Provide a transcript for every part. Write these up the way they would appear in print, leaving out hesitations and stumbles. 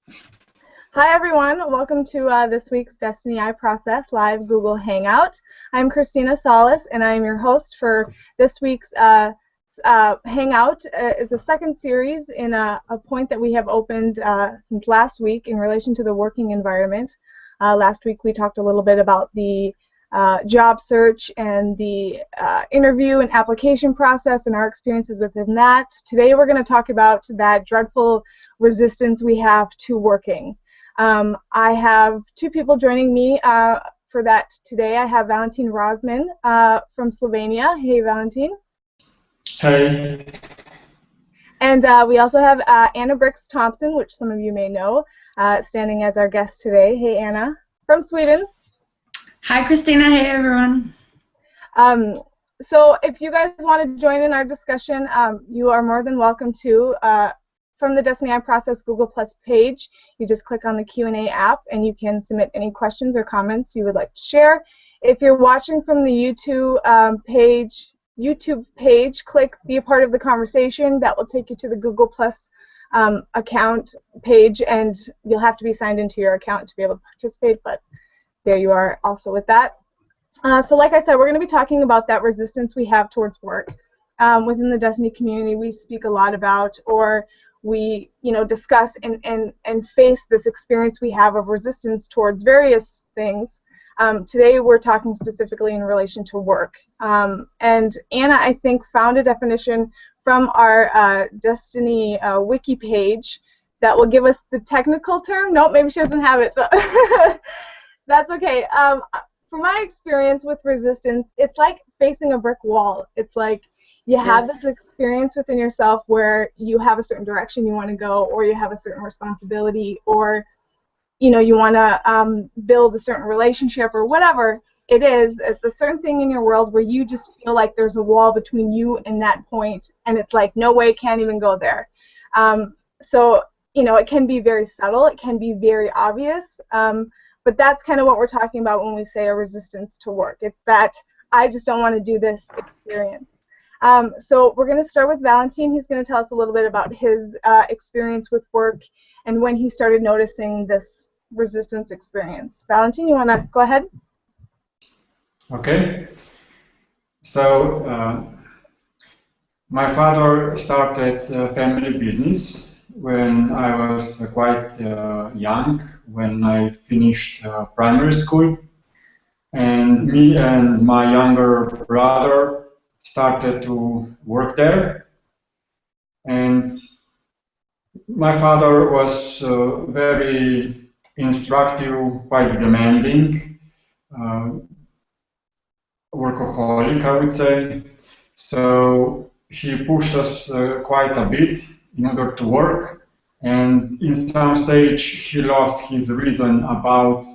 Hi everyone, welcome to this week's Desteni I Process live Google Hangout. I'm Christina Salas and I'm your host for this week's Hangout. Is the second series in a point that we have opened since last week in relation to the working environment. Last week we talked a little bit about the job search and the interview and application process and our experiences within that. Today we're going to talk about that dreadful resistance we have to working. I have two people joining me for that today. I have Valentin Rosman from Slovenia. Hey, Valentin. Hey. And we also have Anna Brix Thompson, which some of you may know, standing as our guest today. Hey, Anna, from Sweden. Hi, Christina. Hey, everyone. So if you guys want to join in our discussion, you are more than welcome to. From the Desteni I Process Google Plus page, you just click on the Q&A app and you can submit any questions or comments you would like to share. If you're watching from the YouTube page, click Be a Part of the Conversation. That will take you to the Google Plus account page, and you'll have to be signed into your account to be able to participate, but there you are also with that. So like I said, we're going to be talking about that resistance we have towards work. Within the Desteni community, we speak a lot about, or we discuss and face this experience we have of resistance towards various things. Today we're talking specifically in relation to work. And Anna, I think, found a definition from our Desteni Wiki page that will give us the technical term. Nope, maybe she doesn't have it. So that's okay. From my experience with resistance, it's like facing a brick wall. It's like you have this experience within yourself where you have a certain direction you want to go, or you have a certain responsibility, or you want to build a certain relationship, or whatever it is. It's a certain thing in your world where you just feel like there's a wall between you and that point, and it's like no way, can't even go there. So it can be very subtle, it can be very obvious, but that's kind of what we're talking about when we say a resistance to work. It's that I just don't want to do this experience. So we're going to start with Valentin. He's going to tell us a little bit about his experience with work and when he started noticing this resistance experience. Valentin, you want to go ahead? Okay. So my father started a family business when I was quite young, when I finished primary school, and me and my younger brother started to work there. And my father was very instructive, quite demanding, workaholic, I would say. So he pushed us quite a bit in order to work, and in some stage he lost his reason about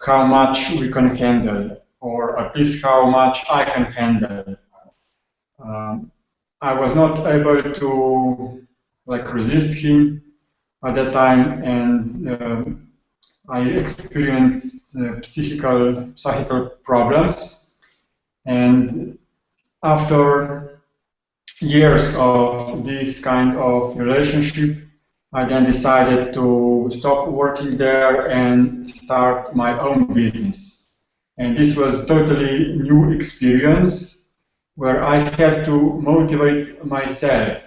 how much we can handle, or at least how much I can handle. I was not able to resist him at that time, and I experienced psychical problems. And after years of this kind of relationship, I then decided to stop working there and start my own business. And this was totally new experience where I had to motivate myself.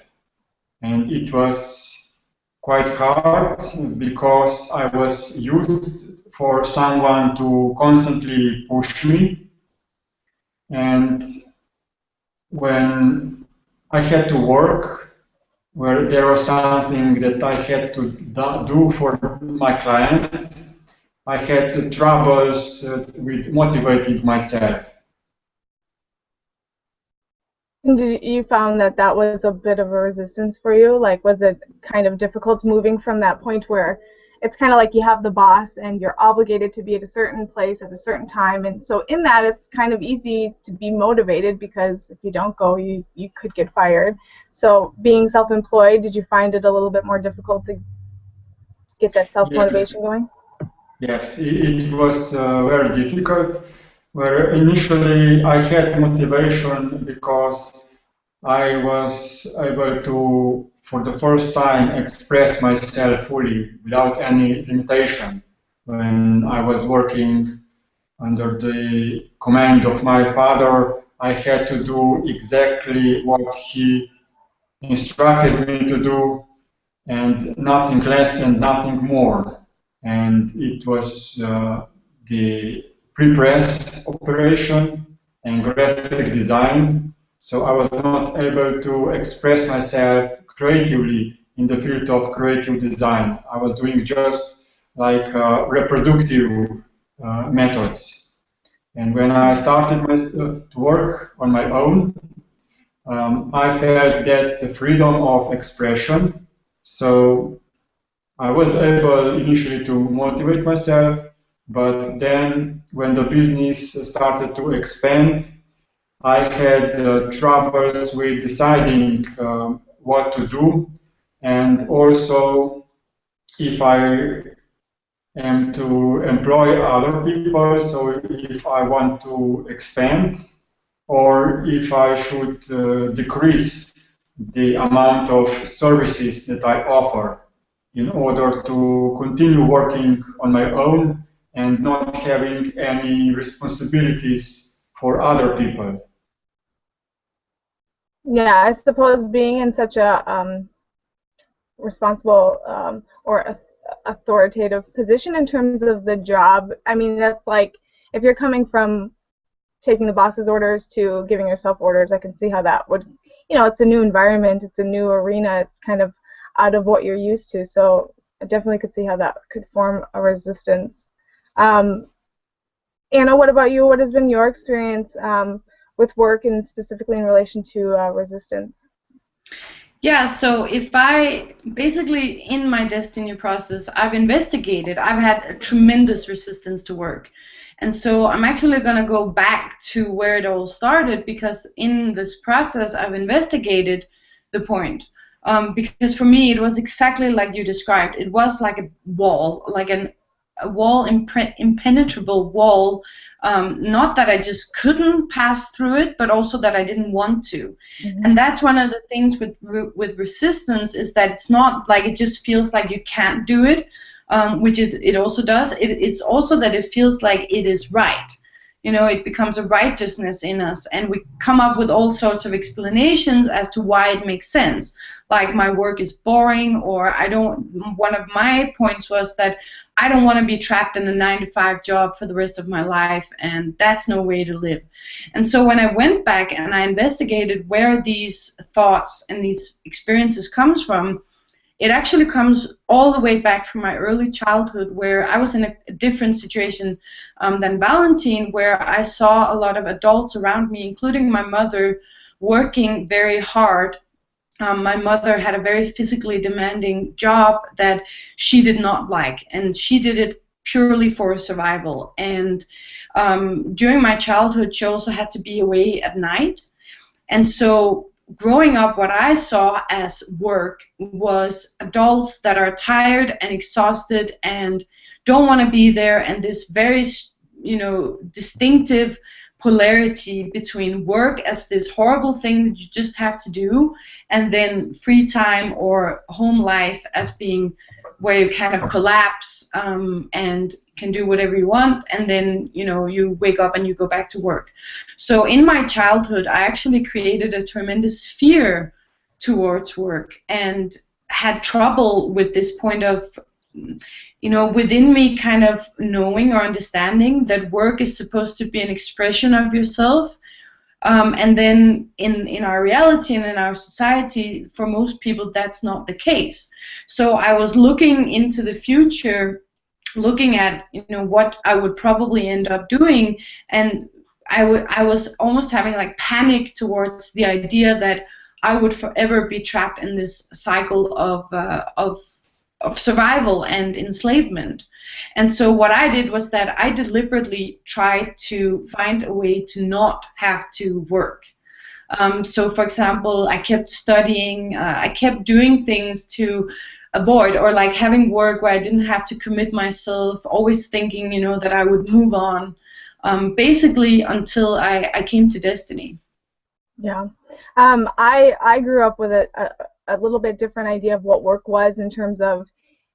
And it was quite hard because I was used for someone to constantly push me. And when I had to work, where there was something that I had to do for my clients, I had troubles with motivating myself. And did you found that that was a bit of a resistance for you? Like, was it kind of difficult moving from that point where it's kind of like you have the boss and you're obligated to be at a certain place at a certain time, and so in that it's kind of easy to be motivated because if you don't go, you could get fired. So being self-employed, did you find it a little bit more difficult to get that self-motivation going? Yes, it was very difficult, where initially I had motivation because I was able to for the first time, express myself fully without any limitation. When I was working under the command of my father, I had to do exactly what he instructed me to do, and nothing less and nothing more. And it was the pre-press operation and graphic design, so I was not able to express myself creatively in the field of creative design. I was doing just like reproductive methods. And when I started to work on my own, I felt that the freedom of expression. So I was able initially to motivate myself, but then when the business started to expand, I had troubles with deciding what to do, and also if I am to employ other people, so if I want to expand, or if I should decrease the amount of services that I offer in order to continue working on my own and not having any responsibilities for other people. Yeah, I suppose being in such a responsible or authoritative position in terms of the job, I mean, that's like if you're coming from taking the boss's orders to giving yourself orders, I can see how that would, you know, it's a new environment, it's a new arena, it's kind of out of what you're used to, so I definitely could see how that could form a resistance. Anna, what about you? What has been your experience with work and specifically in relation to resistance? Yeah, so if I, basically in my Desteni process, I've investigated, I've had a tremendous resistance to work. And so I'm actually going to go back to where it all started, because in this process I've investigated the point. Because for me it was exactly like you described. It was like a wall, like a wall, impenetrable wall. Not that I just couldn't pass through it, but also that I didn't want to. Mm-hmm. And that's one of the things with resistance, is that it's not like it just feels like you can't do it, which it also does. It's also that it feels like it is right. You know, it becomes a righteousness in us, and we come up with all sorts of explanations as to why it makes sense. Like, my work is boring, or one of my points was that I don't want to be trapped in a 9-to-5 job for the rest of my life, and that's no way to live. And so when I went back and I investigated where these thoughts and these experiences comes from, it actually comes all the way back from my early childhood, where I was in a different situation than Valentin, where I saw a lot of adults around me, including my mother, working very hard. My mother had a very physically demanding job that she did not like, and she did it purely for survival. And during my childhood, she also had to be away at night. And so growing up, what I saw as work was adults that are tired and exhausted and don't want to be there, and this very, distinctive polarity between work as this horrible thing that you just have to do, and then free time or home life as being where you kind of collapse and can do whatever you want, and then you wake up and you go back to work. So in my childhood, I actually created a tremendous fear towards work and had trouble with this point of within me kind of knowing or understanding that work is supposed to be an expression of yourself. And then in our reality and in our society, for most people, that's not the case. So I was looking into the future, looking at what I would probably end up doing, and I was almost having like panic towards the idea that I would forever be trapped in this cycle of survival and enslavement. And so what I did was that I deliberately tried to find a way to not have to work. So for example, I kept studying, I kept doing things to avoid, or like having work where I didn't have to commit myself, always thinking that I would move on, basically until I came to Desteni. Yeah. I grew up with a a little bit different idea of what work was, in terms of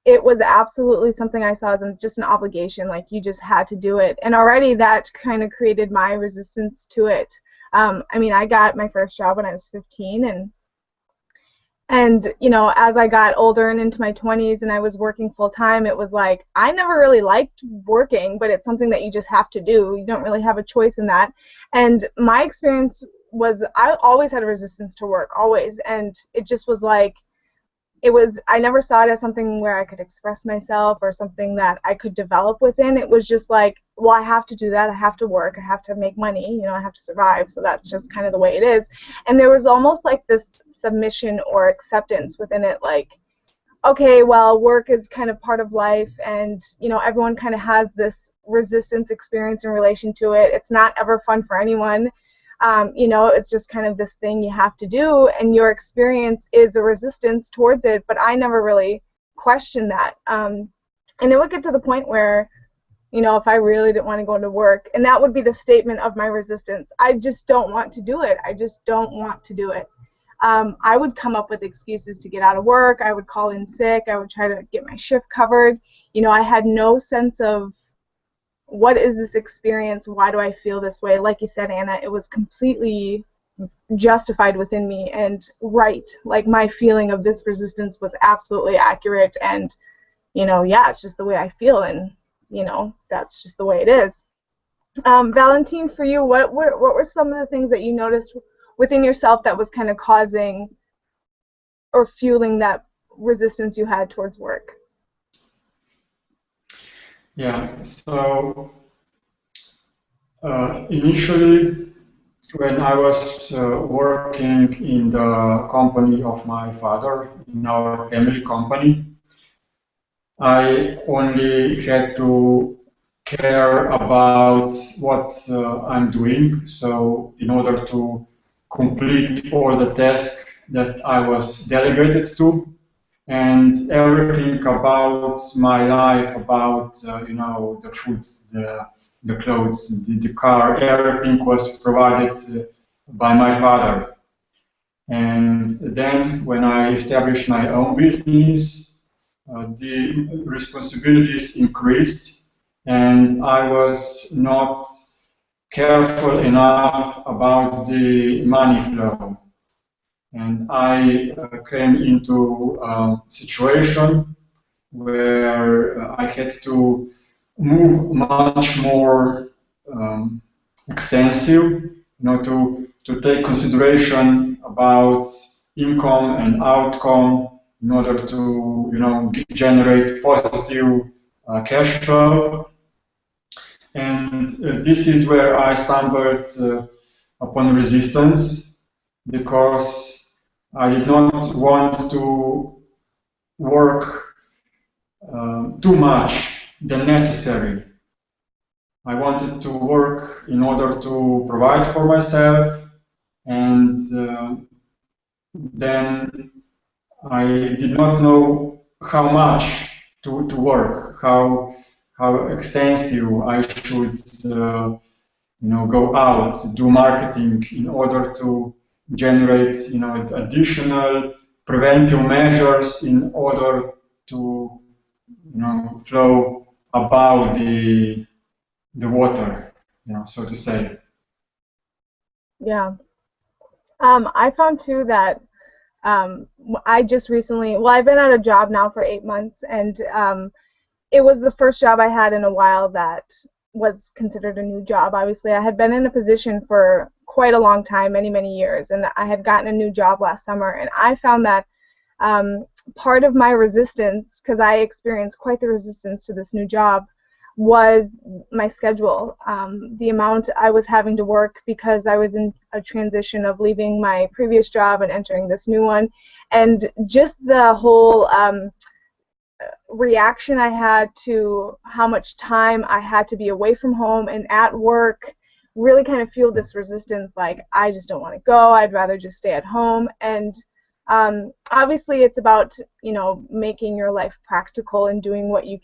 it was absolutely something I saw as just an obligation, like you just had to do it. And already that kind of created my resistance to it. I mean, I got my first job when I was 15, and you know, as I got older and into my 20s and I was working full time, it was like I never really liked working, but it's something that you just have to do. You don't really have a choice in that. And my experience was I always had a resistance to work, always, and it just was like I never saw it as something where I could express myself or something that I could develop within. It was just like, well, I have to do that. I have to work. I have to make money. You know, I have to survive. So that's just kind of the way it is. And there was almost like this submission or acceptance within it, like, okay, well, work is kind of part of life, and you know, everyone kind of has this resistance experience in relation to it. It's not ever fun for anyone. You know, it's just kind of this thing you have to do, and your experience is a resistance towards it, but I never really questioned that. And it would get to the point where, you know, if I really didn't want to go into work, and that would be the statement of my resistance, I just don't want to do it. I just don't want to do it. I would come up with excuses to get out of work. I would call in sick. I would try to get my shift covered. You know, I had no sense of what is this experience? Why do I feel this way? Like you said, Anna, it was completely justified within me and right. Like my feeling of this resistance was absolutely accurate, and you know, yeah, it's just the way I feel, and you know, that's just the way it is. Valentine, for you, what were some of the things that you noticed within yourself that was kind of causing or fueling that resistance you had towards work? Yeah, so initially, when I was working in the company of my father, in our family company, I only had to care about what I'm doing. So in order to complete all the tasks that I was delegated to, and everything about my life, about you know, the food, the clothes, the car, everything was provided by my father. And then when I established my own business, the responsibilities increased, and I was not careful enough about the money flow. And I came into a situation where I had to move much more extensive, you know, to take consideration about income and outcome in order to, you know, generate positive cash flow. And this is where I stumbled upon resistance, because I did not want to work too much than necessary. I wanted to work in order to provide for myself, and then I did not know how much to work, how extensive I should you know, go out, do marketing in order to generate, you know, additional preventive measures in order to, you know, flow above the water, you know, so to say. Yeah. I found too that I just recently, well, I've been at a job now for 8 months, and it was the first job I had in a while that was considered a new job. Obviously, I had been in a position for quite a long time, many, many years, and I had gotten a new job last summer, and I found that part of my resistance, because I experienced quite the resistance to this new job, was my schedule, the amount I was having to work, because I was in a transition of leaving my previous job and entering this new one, and just the whole reaction I had to how much time I had to be away from home and at work really kind of fueled this resistance, like I just don't want to go, I'd rather just stay at home. And obviously it's about, you know, making your life practical and doing what you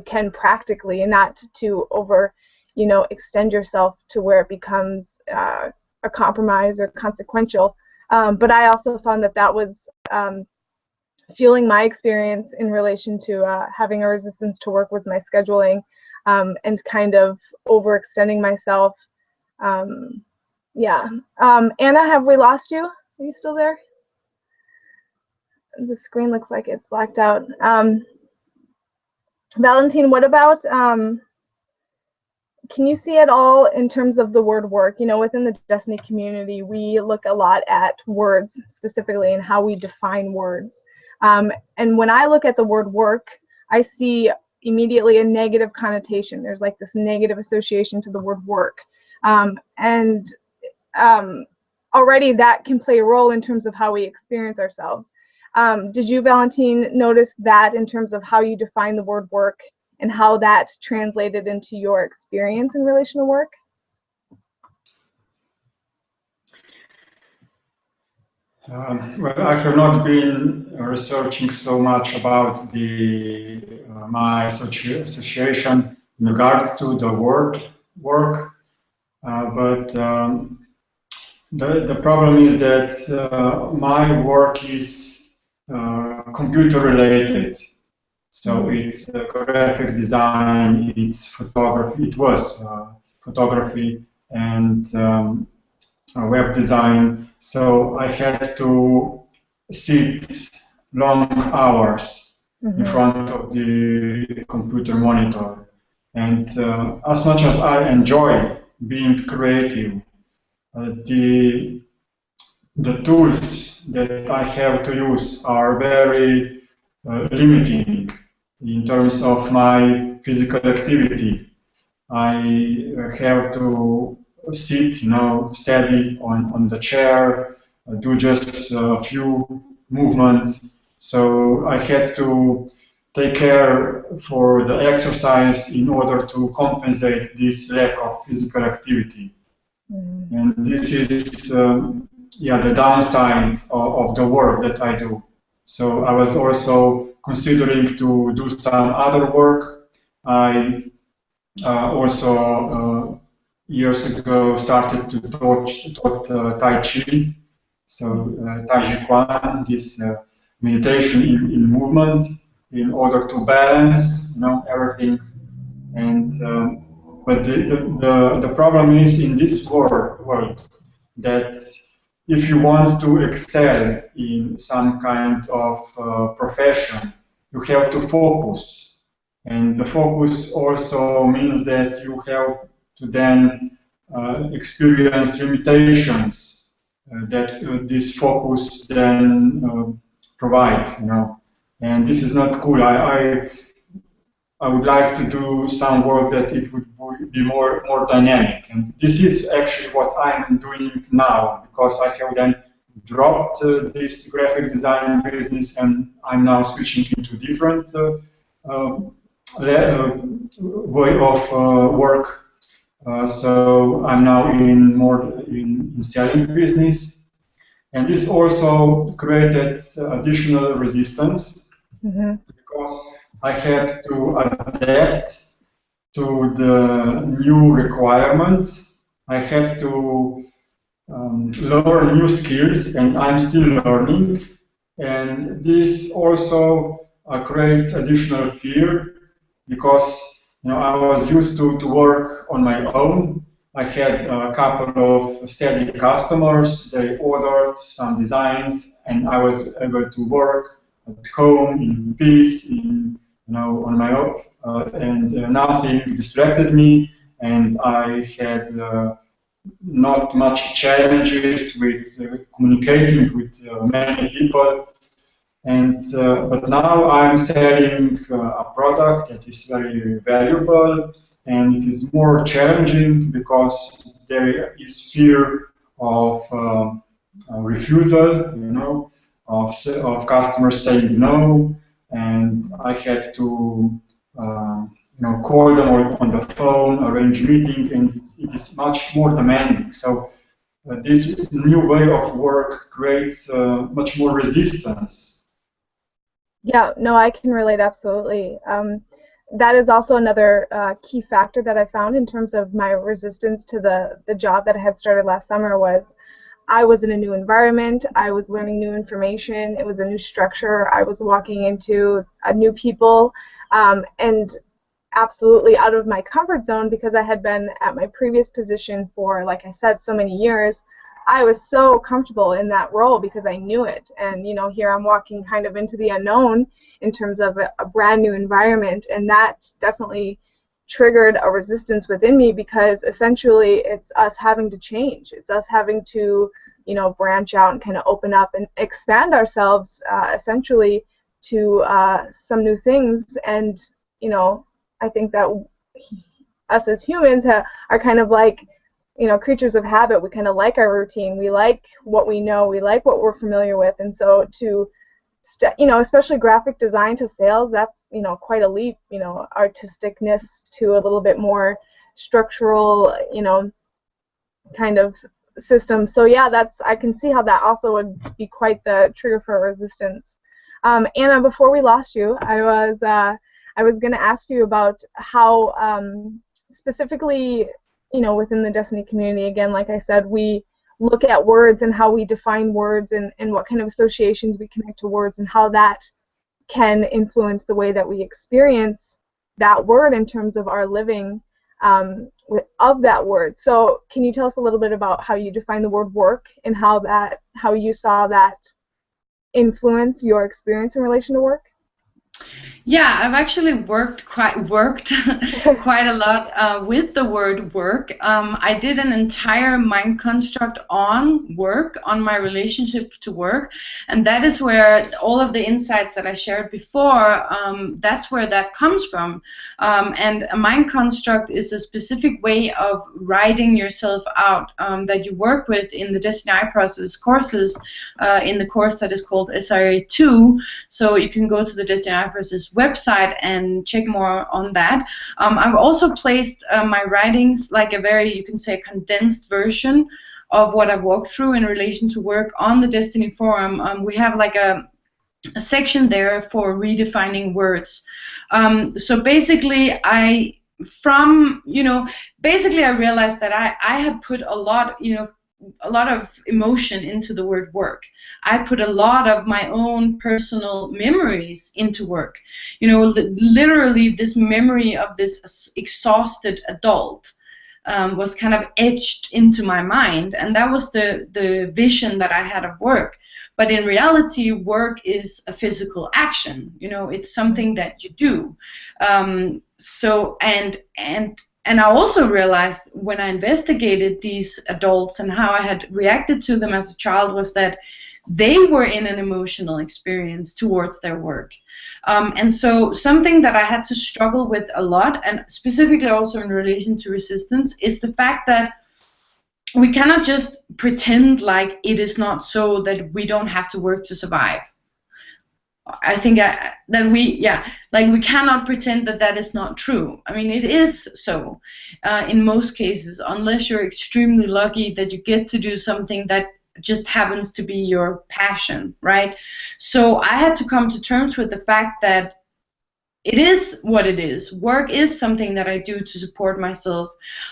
can practically, and not to over, you know, extend yourself to where it becomes a compromise or consequential. But I also found that that was fueling my experience in relation to having a resistance to work was my scheduling and kind of overextending myself. Yeah. Anna, have we lost you? Are you still there? The screen looks like it's blacked out. Valentine, what about, can you see at all in terms of the word work? You know, within the Destiny community, we look a lot at words specifically and how we define words. And when I look at the word work, I see immediately a negative connotation. There's like this negative association to the word work. Already that can play a role in terms of how we experience ourselves. Did you, Valentine, notice that in terms of how you define the word work and how that translated into your experience in relation to work? Well, I have not been researching so much about my association in regards to the word work, but the problem is that my work is computer related. So it's graphic design, it's photography, it was photography and web design. So I had to sit long hours in front of the computer monitor. And as much as I enjoy being creative, the tools that I have to use are very limiting in terms of my physical activity. I have to sit, steady on the chair, do just a few movements. So I had to take care for the exercise in order to compensate this lack of physical activity. And this is, the downside of the work that I do. So I was also considering to do some other work. I also years ago started to taught Tai Chi, so Tai Chi Quan, this meditation in movement, in order to balance, everything. And but the problem is in this world that if you want to excel in some kind of profession, you have to focus. And the focus also means that you have to then experience limitations that this focus then provides, And this is not cool. I would like to do some work that it would be more dynamic. And this is actually what I'm doing now, because I have then dropped this graphic design business and I'm now switching into different way of work. So I'm now in selling business, and this also created additional resistance because I had to adapt to the new requirements. I had to learn new skills, and I'm still learning. And this also creates additional fear because I was used to work on my own. I had a couple of steady customers. They ordered some designs, and I was able to work at home in peace, on my own, and nothing distracted me. And I had not much challenges with communicating with many people. And but now I'm selling a product that is very valuable, and it is more challenging because there is fear of refusal, of customers saying no, and I had to call them on the phone, arrange meeting, and it is much more demanding. So this new way of work creates much more resistance. Yeah, no, I can relate absolutely. That is also another key factor that I found in terms of my resistance to the job that I had started last summer was I was in a new environment. I was learning new information. It was a new structure. I was walking into a new people, and absolutely out of my comfort zone because I had been at my previous position for, like I said, so many years. I was so comfortable in that role because I knew it. And, you know, here I'm walking kind of into the unknown in terms of a brand new environment, and that definitely triggered a resistance within me because essentially it's us having to change. It's us having to, you know, branch out and kind of open up and expand ourselves essentially to some new things. And, you know, I think that us as humans are kind of like, you know, creatures of habit. We kind of like our routine. We like what we know. We like what we're familiar with. And so to you know, especially graphic design to sales, that's, you know, quite a leap, you know, artisticness to a little bit more structural, you know, kind of system. So yeah, I can see how that also would be quite the trigger for resistance. Anna, before we lost you, I was going to ask you about how specifically, you know, within the Desteni community, again, like I said, we look at words and how we define words and what kind of associations we connect to words and how that can influence the way that we experience that word in terms of our living of that word. So can you tell us a little bit about how you define the word work and how you saw that influence your experience in relation to work? Yeah, I've actually worked quite a lot with the word work. I did an entire mind construct on work, on my relationship to work, and that is where all of the insights that I shared before, that's where that comes from. And a mind construct is a specific way of writing yourself out that you work with in the Desteni I Process courses, in the course that is called SRA 2. So you can go to the Desteni I Process website and check more on that. I've also placed my writings like a very, you can say, condensed version of what I've walked through in relation to work on the Desteni forum. We have like a section there for redefining words. So basically, I realized that I had put a lot, a lot of emotion into the word work. I put a lot of my own personal memories into work. Literally this memory of this exhausted adult was kind of etched into my mind, and that was the vision that I had of work. But in reality, work is a physical action. It's something that you do. And I also realized when I investigated these adults and how I had reacted to them as a child was that they were in an emotional experience towards their work. And so something that I had to struggle with a lot, and specifically also in relation to resistance, is the fact that we cannot just pretend like it is not so, that we don't have to work to survive. I think we cannot pretend that that is not true. I mean, it is so in most cases, unless you're extremely lucky that you get to do something that just happens to be your passion, right? So I had to come to terms with the fact that it is what it is. Work is something that I do to support myself,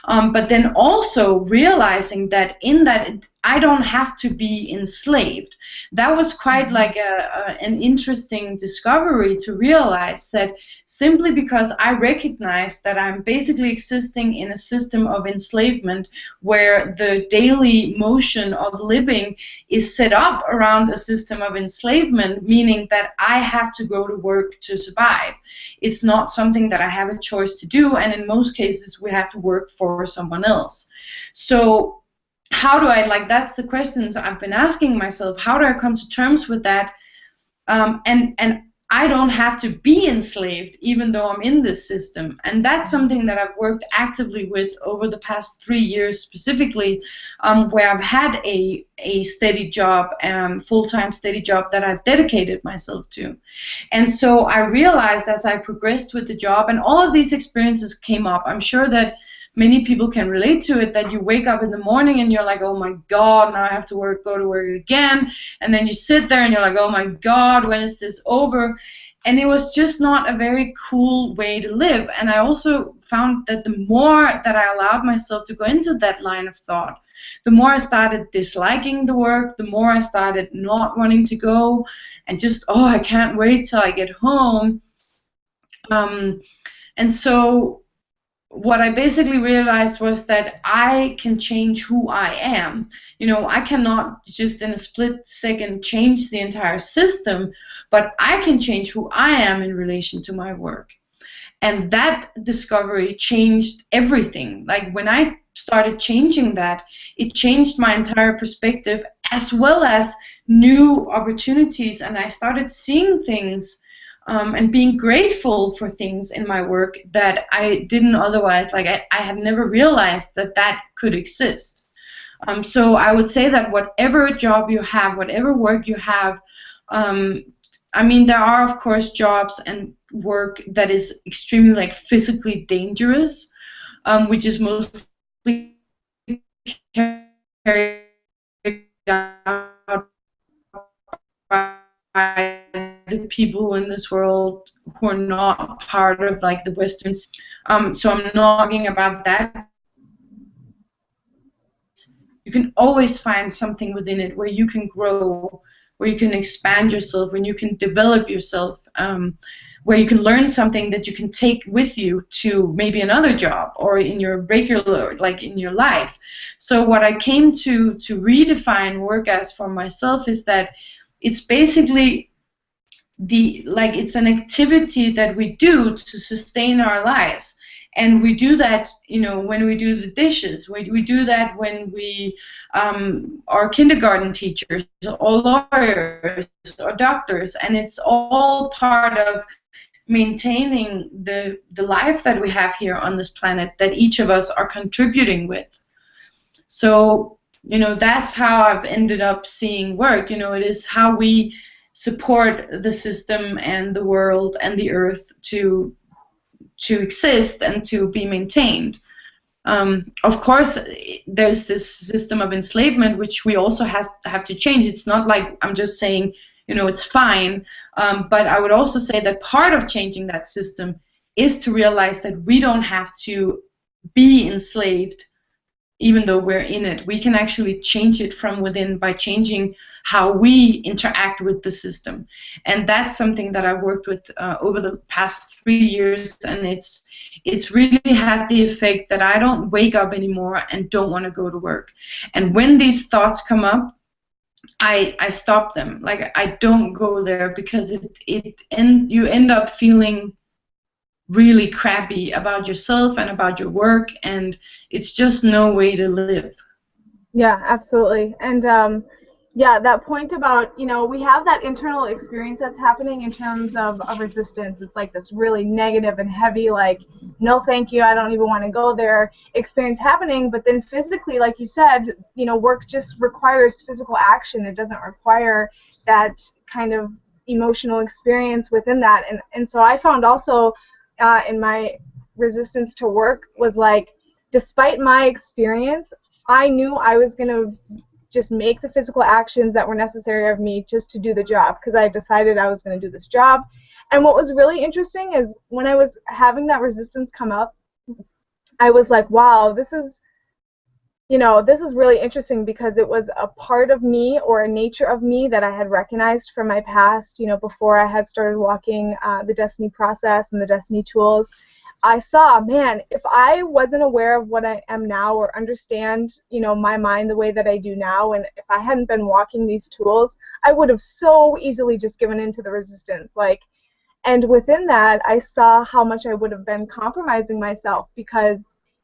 but then also realizing that in that I don't have to be enslaved. That was quite like an interesting discovery to realize that simply because I recognize that I'm basically existing in a system of enslavement where the daily motion of living is set up around a system of enslavement, meaning that I have to go to work to survive. It's not something that I have a choice to do, and in most cases we have to work for someone else. So how do I, that's the questions I've been asking myself, how do I come to terms with that? And I don't have to be enslaved even though I'm in this system. And that's something that I've worked actively with over the past 3 years specifically, where I've had a steady job, full-time steady job that I've dedicated myself to. And so I realized as I progressed with the job, and all of these experiences came up, I'm sure that many people can relate to it, that you wake up in the morning and you're like, oh my God, now I have to go to work again. And then you sit there and you're like, oh my God, when is this over? And it was just not a very cool way to live. And I also found that the more that I allowed myself to go into that line of thought, the more I started disliking the work, the more I started not wanting to go, and just, oh, I can't wait till I get home. And so what I basically realized was that I can change who I am. You know, I cannot just in a split second change the entire system, but I can change who I am in relation to my work. And that discovery changed everything. Like when I started changing that, it changed my entire perspective as well as new opportunities, and I started seeing things and being grateful for things in my work that I didn't otherwise, like I had never realized that that could exist. So I would say that whatever job you have, whatever work you have, I mean, there are of course jobs and work that is extremely like physically dangerous, which is mostly carried out by the people in this world who are not part of like the Western. So I'm not talking about that. You can always find something within it where you can grow, where you can expand yourself, when you can develop yourself, where you can learn something that you can take with you to maybe another job or in your regular, like in your life. So what I came to redefine work as for myself is that it's basically it's an activity that we do to sustain our lives. And we do that, you know, when we do the dishes. We do that when we are kindergarten teachers or lawyers or doctors. And it's all part of maintaining the life that we have here on this planet that each of us are contributing with. So, you know, that's how I've ended up seeing work. You know, it is how we support the system and the world and the earth to exist and to be maintained. Of course, there's this system of enslavement which we also have to change. It's not like I'm just saying, you know, it's fine, but I would also say that part of changing that system is to realize that we don't have to be enslaved even though we're in it. We can actually change it from within by changing how we interact with the system. And that's something that I've worked with over the past 3 years, and it's really had the effect that I don't wake up anymore and don't want to go to work. And when these thoughts come up, I stop them. Like, I don't go there because you end up feeling really crappy about yourself and about your work, and it's just no way to live. Yeah, absolutely. And yeah, that point about, you know, we have that internal experience that's happening in terms of resistance. It's like this really negative and heavy, like, no thank you, I don't even want to go there experience happening. But then physically, like you said, you know, work just requires physical action. It doesn't require that kind of emotional experience within that. And so I found also in my resistance to work was like, despite my experience, I knew I was going to just make the physical actions that were necessary of me just to do the job, because I decided I was going to do this job. And what was really interesting is when I was having that resistance come up, I was like, wow, this is really interesting, because it was a part of me or a nature of me that I had recognized from my past, you know, before I had started walking the Desteni process and the Desteni tools. I saw, man, if I wasn't aware of what I am now or understand, you know, my mind the way that I do now, and if I hadn't been walking these tools, I would have so easily just given into the resistance. And within that, I saw how much I would have been compromising myself, because,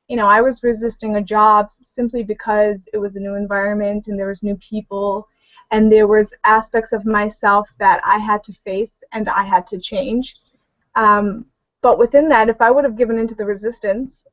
you know, I was resisting a job simply because it was a new environment and there was new people and there was aspects of myself that I had to face and I had to change. But within that, if I would have given into the resistance,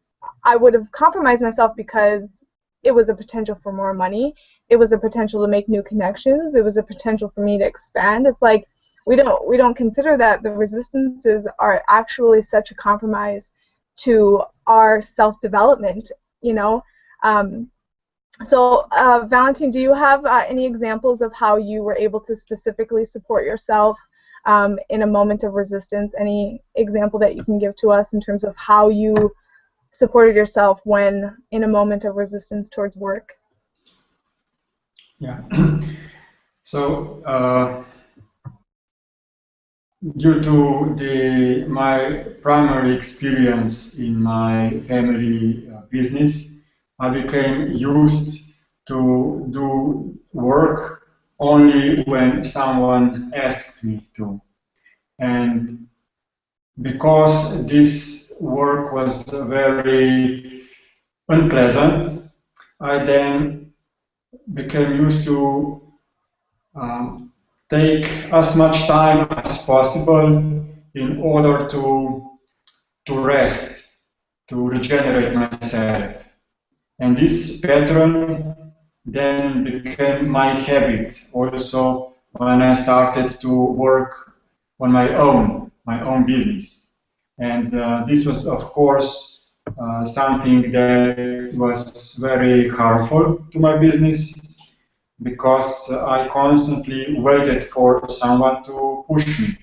I would have compromised myself, because it was a potential for more money. It was a potential to make new connections. It was a potential for me to expand. It's like we don't consider that the resistances are actually such a compromise to our self-development, you know. So Valentine, do you have any examples of how you were able to specifically support yourself in a moment of resistance? Any example that you can give to us in terms of how you supported yourself when in a moment of resistance towards work? Yeah. So due to my primary experience in my family business, I became used to do work only when someone asked me to. And because this work was very unpleasant, I then became used to take as much time as possible in order to rest, to regenerate myself. And this pattern then became my habit also when I started to work on my own business. And this was, of course, something that was very harmful to my business because I constantly waited for someone to push me.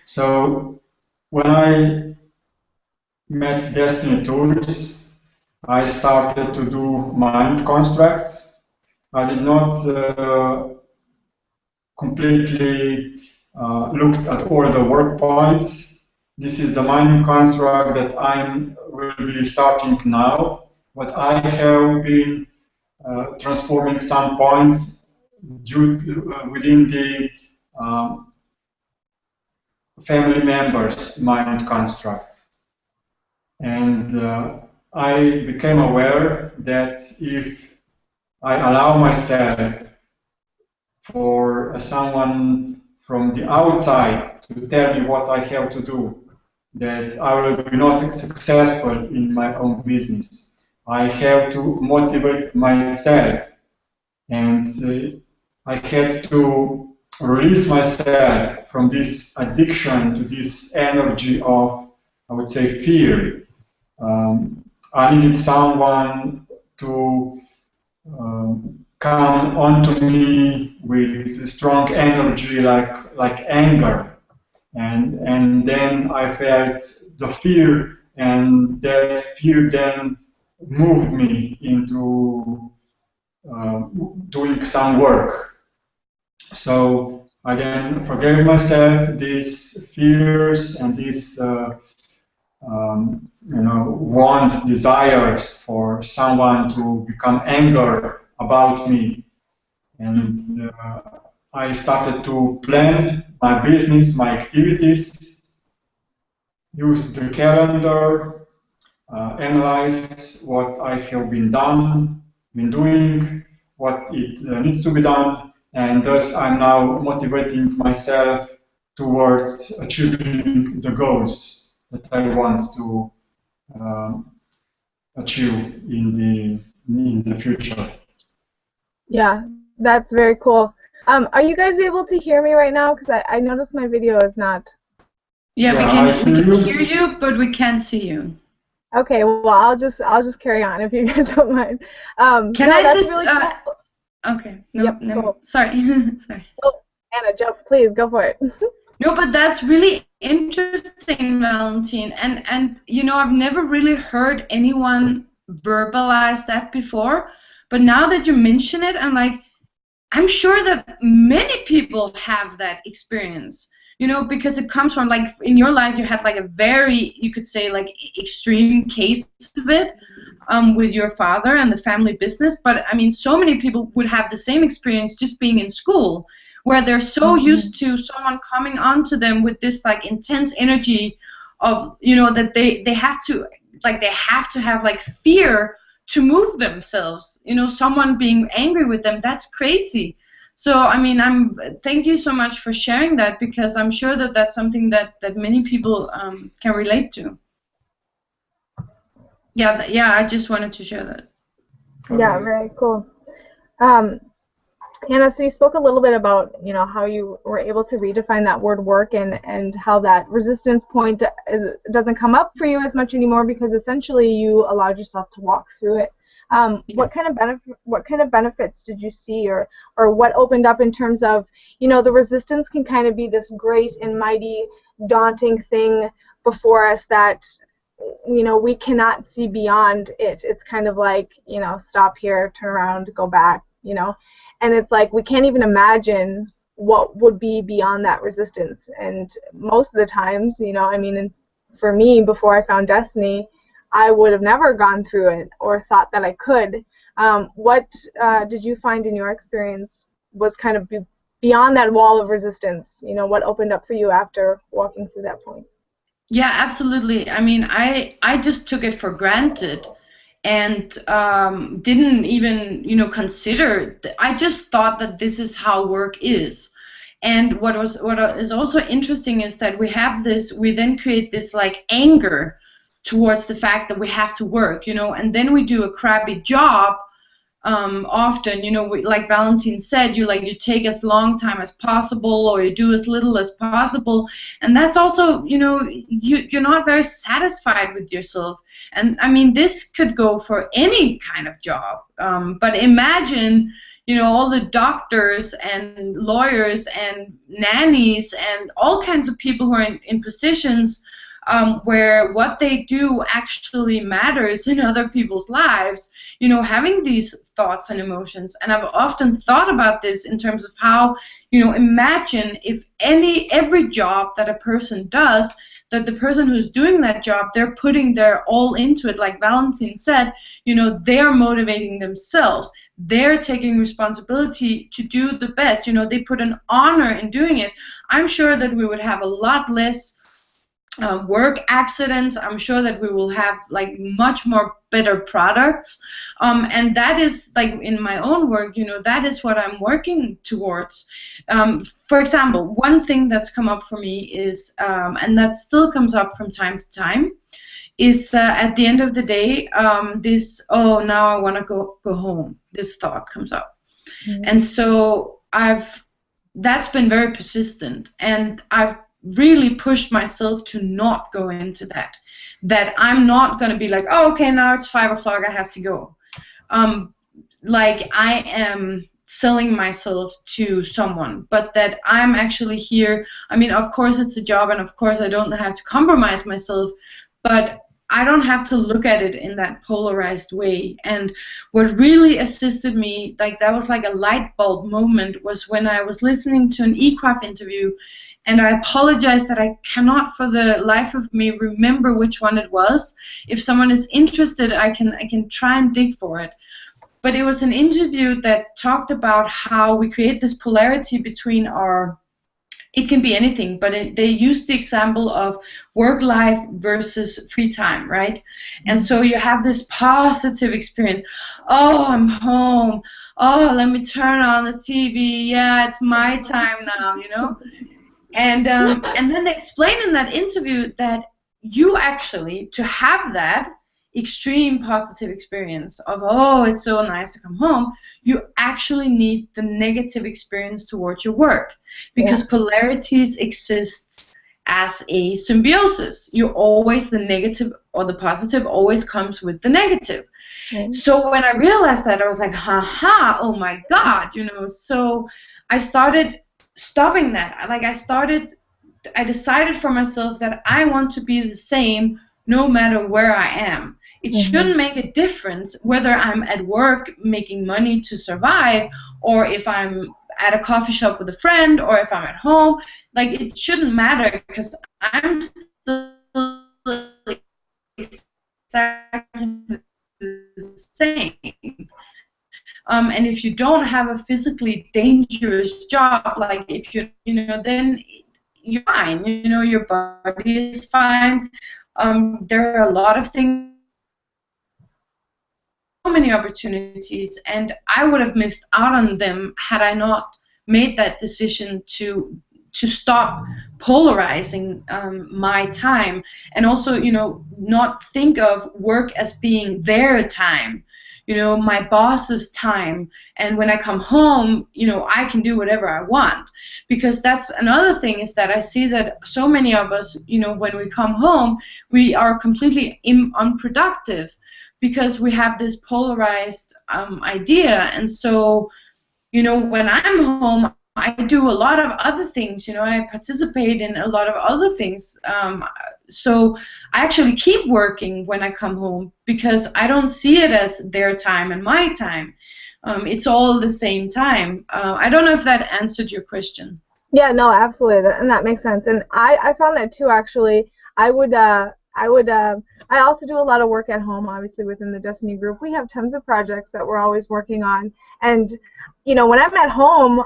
So when I met Desteni tools, I started to do mind constructs. I did not completely looked at all the work points. This is the mind construct that I will be starting now. But I have been transforming some points within the family members' mind construct. And I became aware that if I allow myself for someone from the outside to tell me what I have to do, that I will be not successful in my own business. I have to motivate myself, and I had to release myself from this addiction to this energy of, I would say, fear. I needed someone to come onto me with strong energy, like anger, and then I felt the fear, and that fear then moved me into doing some work. So I then forgave myself these fears and these wants, desires for someone to become angry about me. And I started to plan my business, my activities, use the calendar, analyze what I have been doing, what it needs to be done, and thus I'm now motivating myself towards achieving the goals that I want to achieve in the future. Yeah, that's very cool. Are you guys able to hear me right now? Because I noticed my video is not. Yeah, Yeah, we can hear you, but we can't see you. Okay, well I'll just carry on if you guys don't mind. Can no, I that's just? really cool. Okay. No, Yep, no. cool. Sorry. Sorry. Oh, Anna, jump, please go for it. No, but that's really interesting, Valentine. And you know, I've never really heard anyone verbalize that before. But now that you mention it, I'm sure that many people have that experience. You know, because it comes from, like, in your life you had like a very, you could say, like, extreme case of it with your father and the family business. But I mean, so many people would have the same experience just being in school, where they're so used to someone coming onto them with this, like, intense energy of, you know, that they have to, like, they have to have, like, fear to move themselves. You know, someone being angry with them, that's crazy. So I mean, thank you so much for sharing that, because I'm sure that that's something that many people can relate to. Yeah, I just wanted to share that. Yeah, very cool. Anna, so you spoke a little bit about, you know, how you were able to redefine that word work, and how that resistance point doesn't come up for you as much anymore because essentially you allowed yourself to walk through it. What kind of benefits did you see, or what opened up in terms of, the resistance can kind of be this great and mighty daunting thing before us that we cannot see beyond it. It's kind of like, stop here, turn around, go back, and it's like we can't even imagine what would be beyond that resistance. And most of the times, for me, before I found Desteni, I would have never gone through it or thought that I could. What did you find in your experience was kind of beyond that wall of resistance? What opened up for you after walking through that point? Yeah, absolutely. I mean, I just took it for granted and didn't even, consider. I just thought that this is how work is. And what is also interesting is that we then create this like anger towards the fact that we have to work, and then we do a crappy job. Often, like Valentin said, you take as long time as possible, or you do as little as possible, and that's also, you're not very satisfied with yourself. And I mean, this could go for any kind of job, but imagine, all the doctors and lawyers and nannies and all kinds of people who are in positions where what they do actually matters in other people's lives, having these thoughts and emotions. And I've often thought about this in terms of how, imagine if every job that a person does, that the person who's doing that job, they're putting their all into it. Like Valentin said, they're motivating themselves. They're taking responsibility to do the best. They put an honor in doing it. I'm sure that we would have a lot less work accidents. I'm sure that we will have much more better products, and that is in my own work, that is what I'm working towards. For example, one thing that's come up for me is, and that still comes up from time to time, is at the end of the day, this, oh, now I want to go home, this thought comes up. Mm-hmm. And so that's been very persistent, and I've really pushed myself to not go into that I'm not going to be like, oh, okay, now it's 5 o'clock, I have to go. I am selling myself to someone, but that I'm actually here. I mean, of course it's a job, and of course I don't have to compromise myself, but I don't have to look at it in that polarized way. And what really assisted me, that was like a light bulb moment, was when I was listening to an EQAF interview. And I apologize that I cannot for the life of me remember which one it was. If someone is interested, I can try and dig for it. But it was an interview that talked about how we create this polarity between it can be anything, but they used the example of work life versus free time, right? And so you have this positive experience. Oh, I'm home. Oh, let me turn on the TV. Yeah, it's my time now, And then they explain in that interview that you actually, to have that extreme positive experience of, oh, it's so nice to come home, you actually need the negative experience towards your work, because polarities exist as a symbiosis. The negative or the positive always comes with the negative. So when I realized that, I was like, haha, oh my God, so I started stopping that. I decided for myself that I want to be the same no matter where I am. It shouldn't make a difference whether I'm at work making money to survive, or if I'm at a coffee shop with a friend, or if I'm at home. It shouldn't matter, because I'm still exactly the same. And if you don't have a physically dangerous job, if then you're fine. Your body is fine. There are a lot of things, so many opportunities, and I would have missed out on them had I not made that decision to stop polarizing my time, and also, not think of work as being their time. My boss's time, and when I come home, I can do whatever I want. Because that's another thing, is that I see that so many of us, when we come home, we are completely unproductive, because we have this polarized idea. And so, you know, when I'm home, I do a lot of other things. You know, I participate in a lot of other things. So I actually keep working when I come home because I don't see it as their time and my time. It's all the same time. I don't know if that answered your question. Yeah, no, absolutely, and that makes sense. And I found that too, actually. I also do a lot of work at home, obviously, within the Destiny group. We have tons of projects that we're always working on. And, you know, when I'm at home,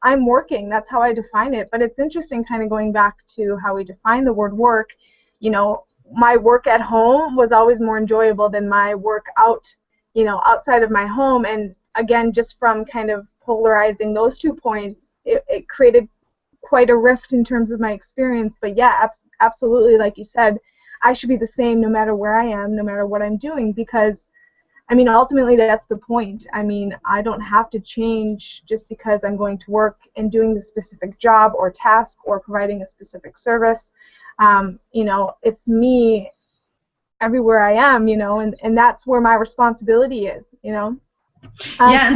I'm working. That's how I define it. But it's interesting kind of going back to how we define the word work. You know, my work at home was always more enjoyable than my work outside of my home. And, again, just from kind of polarizing those 2 points, it created quite a rift in terms of my experience. But, yeah, absolutely, like you said, I should be the same no matter where I am, no matter what I'm doing, because, I mean, ultimately that's the point. I mean, I don't have to change just because I'm going to work and doing the specific job or task or providing a specific service. You know, it's me everywhere I am, you know, and that's where my responsibility is, you know. Yeah,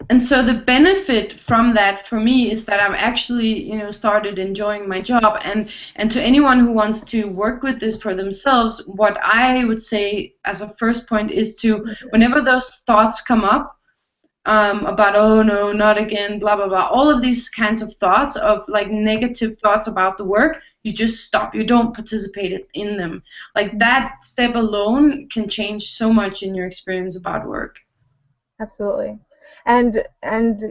and so the benefit from that for me is that I've actually, you know, started enjoying my job. And to anyone who wants to work with this for themselves, what I would say as a first point is to, whenever those thoughts come up about, oh no, not again, blah blah blah, all of these kinds of thoughts of like negative thoughts about the work, you just stop. You don't participate in them. Like that step alone can change so much in your experience about work. Absolutely. And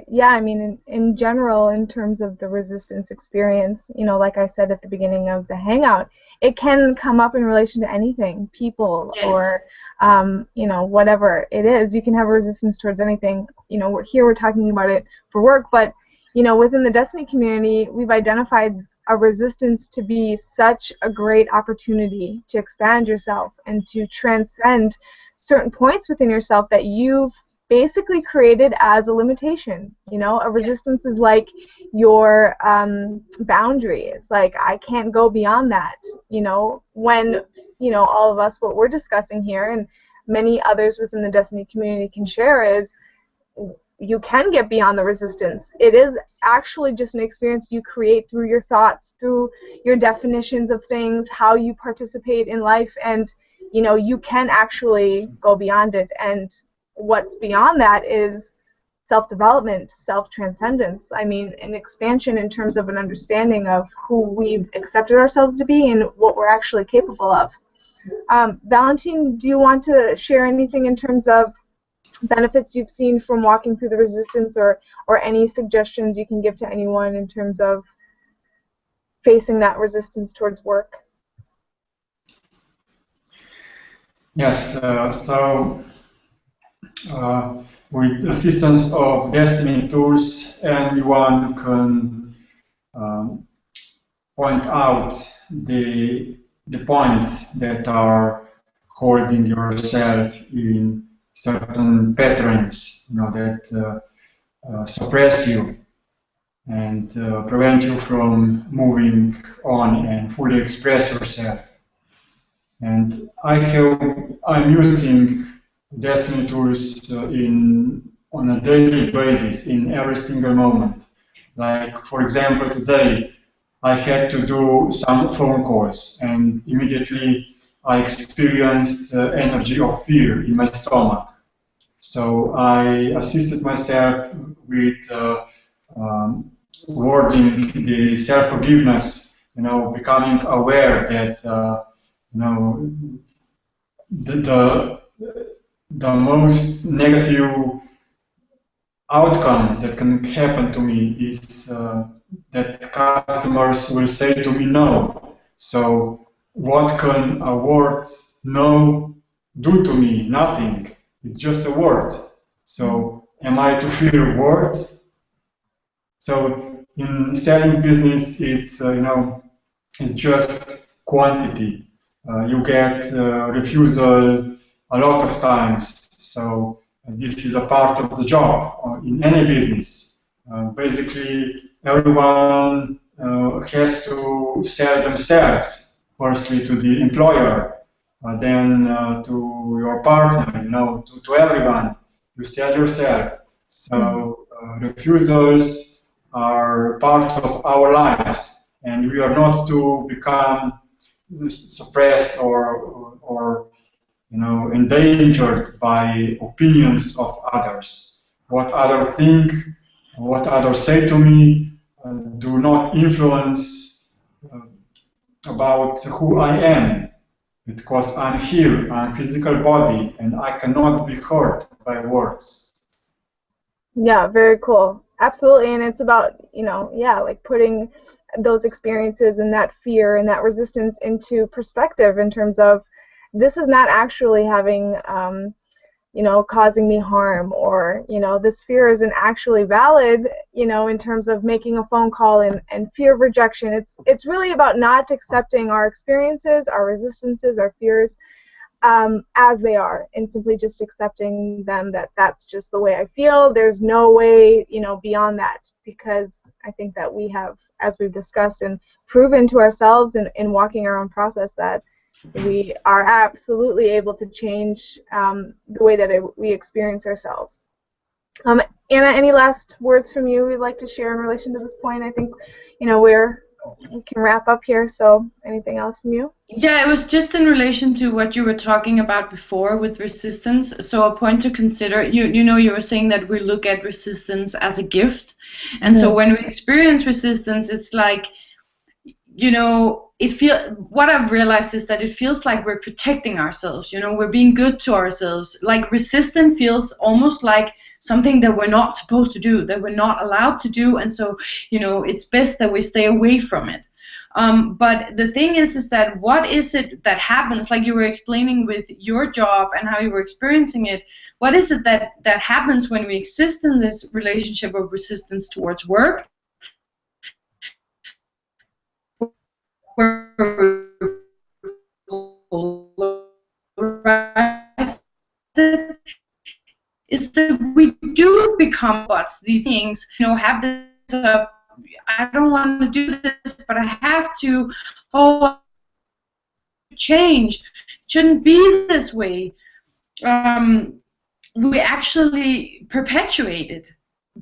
yeah, I mean, in general, in terms of the resistance experience, you know, like I said at the beginning of the Hangout, it can come up in relation to anything, people, yes, or, you know, whatever it is. You can have resistance towards anything. You know, we're talking about it for work, but, you know, within the Destiny community, we've identified a resistance to be such a great opportunity to expand yourself and to transcend certain points within yourself that you've basically created as a limitation. You know, a resistance is like your boundary. It's like, I can't go beyond that. You know, when, you know, all of us, what we're discussing here and many others within the Destiny community can share is you can get beyond the resistance. It is actually just an experience you create through your thoughts, through your definitions of things, how you participate in life, and, you know, you can actually go beyond it. And what's beyond that is self-development, self-transcendence. I mean, an expansion in terms of an understanding of who we've accepted ourselves to be and what we're actually capable of. Valentine, do you want to share anything in terms of benefits you've seen from walking through the resistance, or any suggestions you can give to anyone in terms of facing that resistance towards work? Yes, with assistance of Destiny tools, anyone can point out the points that are holding yourself in certain patterns, you know, that suppress you and prevent you from moving on and fully express yourself. And I'm using Destiny tools on a daily basis in every single moment. Like, for example, today I had to do some phone calls, and immediately I experienced energy of fear in my stomach. So I assisted myself with wording the self-forgiveness, you know, becoming aware that you know, the most negative outcome that can happen to me is that customers will say to me no. So what can a word no do to me? Nothing. It's just a word. So am I to fear words? So in selling business, it's you know, it's just quantity. You get refusal a lot of times. So this is a part of the job in any business. Basically, everyone has to sell themselves, firstly to the employer, then to your partner, to everyone. You sell yourself. So refusals are part of our lives, and we are not to become suppressed or endangered by opinions of others. What others think, what others say to me, do not influence about who I am, because I'm here, I'm a physical body, and I cannot be hurt by words. Yeah, very cool. Absolutely, and it's about, like putting those experiences and that fear and that resistance into perspective in terms of this is not actually having, causing me harm, or, this fear isn't actually valid, in terms of making a phone call and fear of rejection. It's really about not accepting our experiences, our resistances, our fears, as they are, and simply just accepting them, that's just the way I feel. There's no way, beyond that, because I think that we have, as we've discussed and proven to ourselves in walking our own process, that we are absolutely able to change the way that we experience ourselves. Anna, any last words from you we'd like to share in relation to this point? I think, we can wrap up here, so anything else from you? Yeah, it was just in relation to what you were talking about before with resistance. So a point to consider, you were saying that we look at resistance as a gift. And so when we experience resistance, it's like, what I've realized is that it feels like we're protecting ourselves, we're being good to ourselves. Like resistance feels almost like something that we're not supposed to do, that we're not allowed to do, and so, it's best that we stay away from it. But the thing is that what is it that happens, like you were explaining with your job and how you were experiencing it, what is it that happens when we exist in this relationship of resistance towards work? Is that we do become bots. These things, have this. I don't want to do this, but I have to. Oh, change. It shouldn't be this way. We actually perpetuate it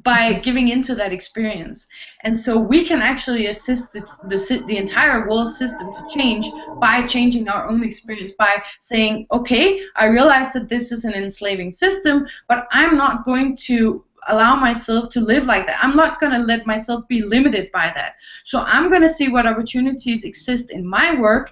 by giving into that experience, and so we can actually assist the entire world system to change by changing our own experience, by saying, okay, I realize that this is an enslaving system, but I'm not going to allow myself to live like that. I'm not going to let myself be limited by that. So I'm going to see what opportunities exist in my work,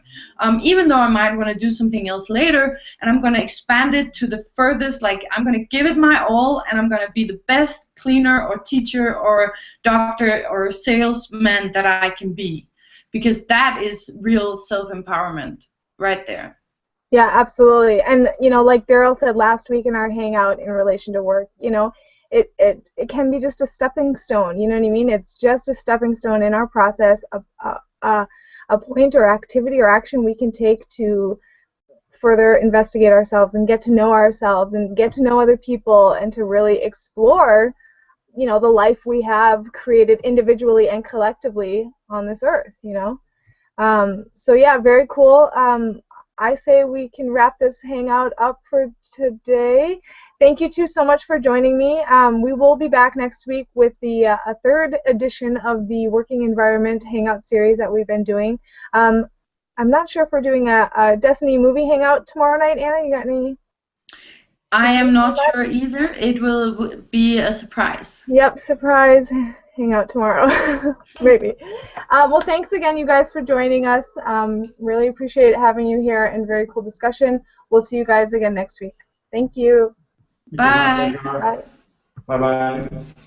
even though I might want to do something else later, and I'm going to expand it to the furthest, like I'm going to give it my all, and I'm going to be the best cleaner or teacher or doctor or salesman that I can be, because that is real self-empowerment right there. Yeah, absolutely. And, like Daryl said last week in our hangout in relation to work, it can be just a stepping stone, you know what I mean? It's just a stepping stone in our process, a point or activity or action we can take to further investigate ourselves and get to know ourselves and get to know other people and to really explore, the life we have created individually and collectively on this earth, So yeah, very cool. I say we can wrap this hangout up for today. Thank you two so much for joining me. We will be back next week with the third edition of the Working Environment Hangout series that we've been doing. I'm not sure if we're doing a Destiny movie hangout tomorrow night. Anna, you got any? I am not sure either. It will be a surprise. Yep, surprise hangout tomorrow. Maybe. Well, thanks again, you guys, for joining us. Really appreciate having you here and very cool discussion. We'll see you guys again next week. Thank you. Bye. Bye. Bye-bye.